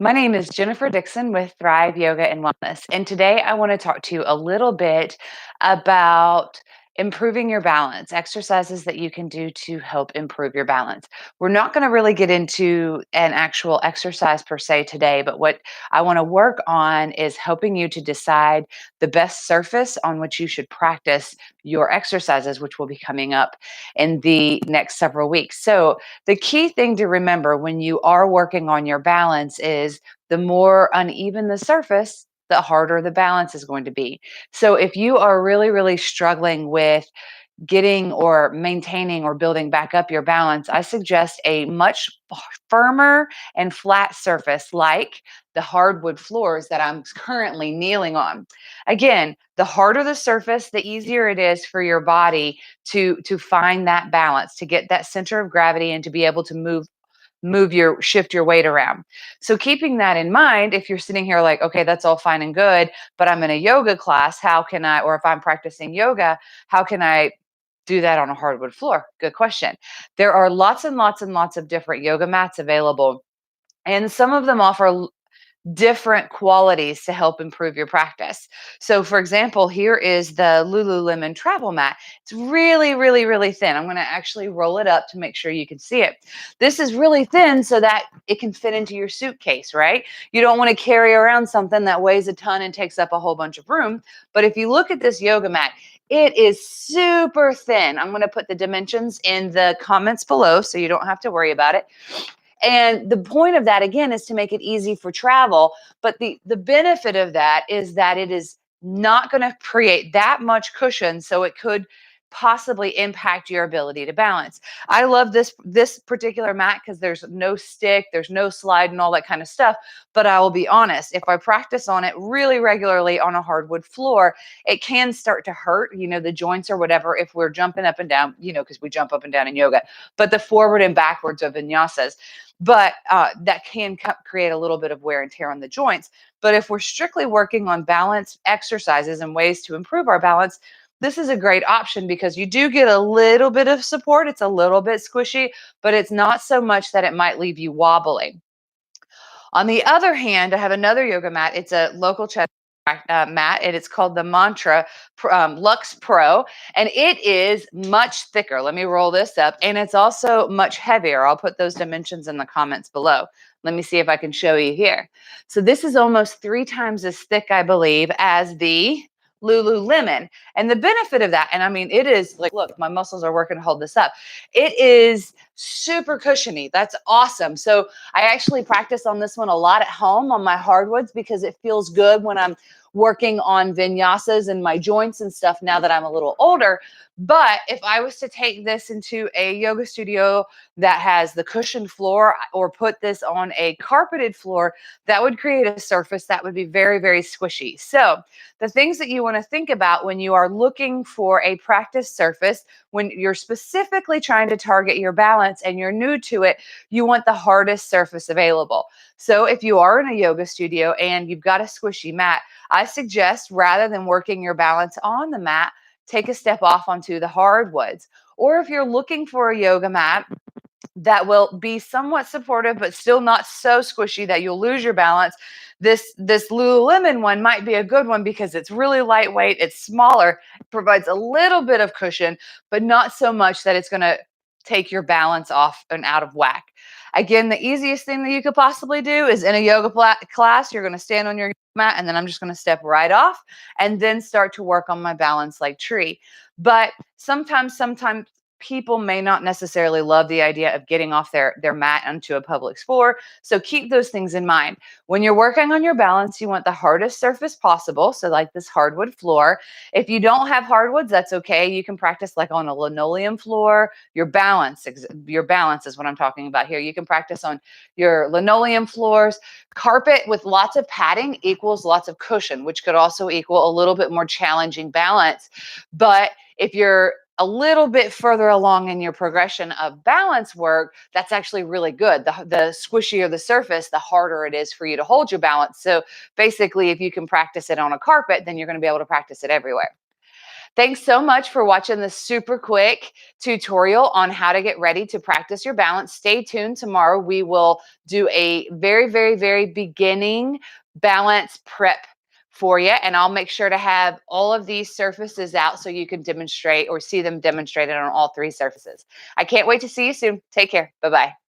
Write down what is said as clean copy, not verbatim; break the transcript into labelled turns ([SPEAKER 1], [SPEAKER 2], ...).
[SPEAKER 1] My name is Jennifer Dixon with Thrive Yoga and Wellness. And today I want to talk to you a little bit about improving your balance, exercises that you can do to help improve your balance. We're not going to really get into an actual exercise per se today, but what I want to work on is helping you to decide the best surface on which you should practice your exercises, which will be coming up in the next several weeks. So, the key thing to remember when you are working on your balance is the more uneven the surface, the harder the balance is going to be. So if you are really, really struggling with getting or maintaining or building back up your balance, I suggest a much firmer and flat surface like the hardwood floors that I'm currently kneeling on. Again, the harder the surface, the easier it is for your body to find that balance, to get that center of gravity and to be able to shift your weight around. So keeping that in mind, if you're sitting here like, okay, that's all fine and good, but I'm in a yoga class, how can I, or if I'm practicing yoga, how can I do that on a hardwood floor? Good question. There are lots and lots and lots of different yoga mats available, and some of them offer different qualities to help improve your practice. So, for example, here is the Lululemon travel mat. It's really, really, really thin. I'm going to actually roll it up to make sure you can see it. This is really thin so that it can fit into your suitcase, right? You don't want to carry around something that weighs a ton and takes up a whole bunch of room. But if you look at this yoga mat, it is super thin. I'm going to put the dimensions in the comments below so you don't have to worry about it. And the point of that, again, is to make it easy for travel. But the benefit of that is that it is not going to create that much cushion. So it could possibly impact your ability to balance. I love this particular mat because there's no stick, there's no slide and all that kind of stuff. But I will be honest, if I practice on it really regularly on a hardwood floor, it can start to hurt, the joints or whatever if we're jumping up and down, because we jump up and down in yoga, but the forward and backwards of vinyasas. But that can create a little bit of wear and tear on the joints. But if we're strictly working on balance exercises and ways to improve our balance, this is a great option because you do get a little bit of support. It's a little bit squishy, but it's not so much that it might leave you wobbly. On the other hand, I have another yoga mat. It's a local chest mat, and it's called the Mantra Lux Pro, and it is much thicker. Let me roll this up, and it's also much heavier. I'll put those dimensions in the comments below. Let me see if I can show you here. So this is almost 3 times as thick, I believe, as the Lululemon. And the benefit of that, and I mean, it is like, look, my muscles are working to hold this up. It is super cushiony. That's awesome. So I actually practice on this one a lot at home on my hardwoods because it feels good when I'm working on vinyasas and my joints and stuff now that I'm a little older. But if I was to take this into a yoga studio that has the cushioned floor or put this on a carpeted floor, that would create a surface that would be very, very squishy. So the things that you want to think about when you are looking for a practice surface, when you're specifically trying to target your balance and you're new to it, you want the hardest surface available. So if you are in a yoga studio and you've got a squishy mat, I suggest rather than working your balance on the mat, take a step off onto the hardwoods. Or if you're looking for a yoga mat that will be somewhat supportive but still not so squishy that you'll lose your balance, this Lululemon one might be a good one because it's really lightweight, it's smaller, provides a little bit of cushion, but not so much that it's going to take your balance off and out of whack. Again, the easiest thing that you could possibly do is in a yoga class, you're going to stand on your mat and then I'm just going to step right off and then start to work on my balance like tree. But sometimes people may not necessarily love the idea of getting off their mat onto a public floor. So keep those things in mind. When you're working on your balance, you want the hardest surface possible. So like this hardwood floor. If you don't have hardwoods, that's okay. You can practice like on a linoleum floor. Your balance is what I'm talking about here. You can practice on your linoleum floors. Carpet with lots of padding equals lots of cushion, which could also equal a little bit more challenging balance. But if you're a little bit further along in your progression of balance work, that's actually really good. The squishier the surface, the harder it is for you to hold your balance. So basically, if you can practice it on a carpet, then you're going to be able to practice it everywhere. Thanks so much for watching this super quick tutorial on how to get ready to practice your balance. Stay tuned. Tomorrow we will do a very, very, very beginning balance prep for you. And I'll make sure to have all of these surfaces out so you can demonstrate or see them demonstrated on all three surfaces. I can't wait to see you soon. Take care. Bye-bye.